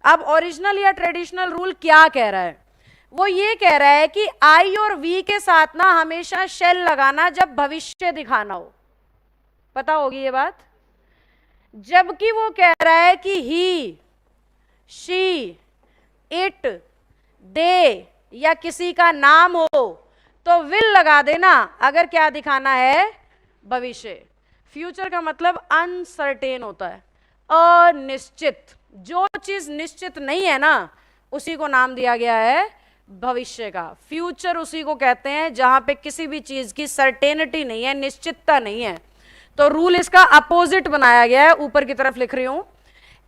अब ओरिजिनल या traditional rule क्या कह रहा है? वो ये कह रहा है कि आई और वी के साथ ना हमेशा शेल लगाना जब भविष्य दिखाना हो। पता होगी ये बात। जबकि वो कह रहा है कि ही, शी, इट, दे या किसी का नाम हो तो विल लगा देना अगर क्या दिखाना है? भविष्य। फ्यूचर का मतलब अनसर्टेन होता है, अनिश्चित। जो चीज निश्चित नहीं है ना उसी को नाम दिया गया है भविष्य का। फ्यूचर उसी को कहते हैं जहां पे किसी भी चीज की सर्टेनिटी नहीं है, निश्चितता नहीं है। तो रूल इसका अपोजिट बनाया गया है, ऊपर की तरफ लिख रही हूं।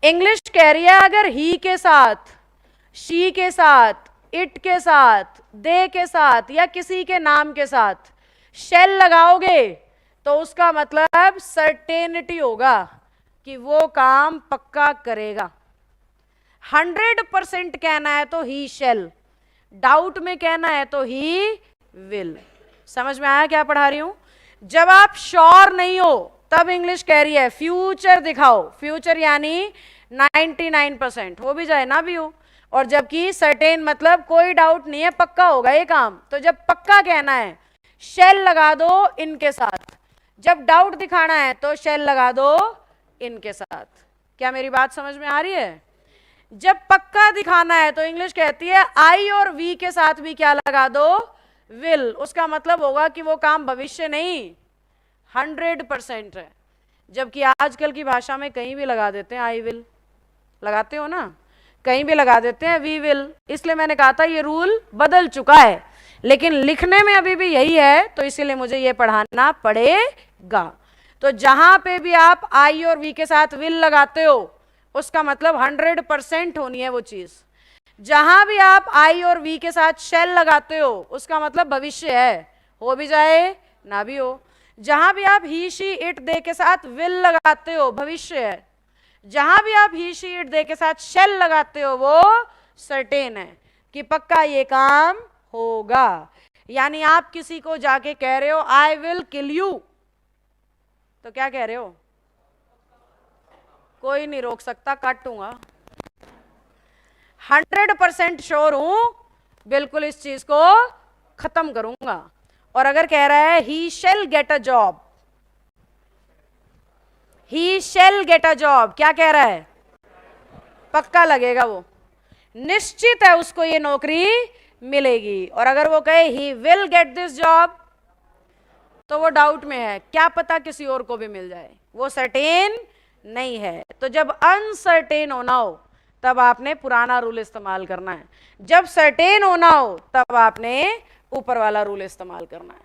इंग्लिश कह रही है अगर ही के साथ, शी के साथ, इट के साथ, दे के साथ या किसी के नाम के साथ शेल लगाओगे तो उसका मतलब सर्टेनिटी होगा कि वो काम पक्का करेगा। 100% कहना है तो ही शेल, डाउट में कहना है तो ही विल। समझ में आया क्या पढ़ा रही हूं? जब आप श्योर नहीं हो तब इंग्लिश कह रही है फ्यूचर दिखाओ। फ्यूचर यानी 99% हो भी जाए ना भी हो। और जबकि सर्टेन मतलब कोई डाउट नहीं है, पक्का होगा ये काम। तो जब पक्का कहना है शेल लगा दो इनके साथ, जब डाउट दिखाना है तो शेल लगा दो इनके साथ। क्या मेरी बात समझ में आ रही है? जब पक्का दिखाना है तो इंग्लिश कहती है आई और वी के साथ भी क्या लगा दो? विल। उसका मतलब होगा कि वो काम भविष्य नहीं 100% है। जबकि आजकल की भाषा में कहीं भी लगा देते हैं आई विल, लगाते हो ना, कहीं भी लगा देते हैं वी विल। इसलिए मैंने कहा था ये रूल बदल चुका है, लेकिन लिखने में अभी भी यही है, तो इसीलिए मुझे ये पढ़ाना पड़ेगा। तो जहां पे भी आप आई और वी के साथ विल लगाते हो उसका मतलब 100% होनी है वो चीज। जहां भी आप आई और वी के साथ शेल लगाते हो उसका मतलब भविष्य है, हो भी जाए ना भी हो। जहां भी आप ही, शी, इट, दे के साथ विल लगाते हो भविष्य है। जहां भी आप ही, शी, इट, दे के साथ शेल लगाते हो वो सर्टेन है कि पक्का ये काम होगा। यानी आप किसी को जाके कह रहे हो आई विल किल यू, तो क्या कह रहे हो? कोई नहीं रोक सकता, काटूंगा। 100% श्योर हूं, बिल्कुल इस चीज को खत्म करूंगा। और अगर कह रहा है he shall get a job, he shall get a job, क्या कह रहा है? पक्का लगेगा, वो निश्चित है उसको ये नौकरी मिलेगी। और अगर वो कहे he will get this job तो वो डाउट में है, क्या पता किसी और को भी मिल जाए, वो सर्टेन नहीं है। तो जब अनसर्टेन होना हो तब आपने पुराना रूल इस्तेमाल करना है, जब सर्टेन होना हो तब आपने ऊपर वाला रूल इस्तेमाल करना है।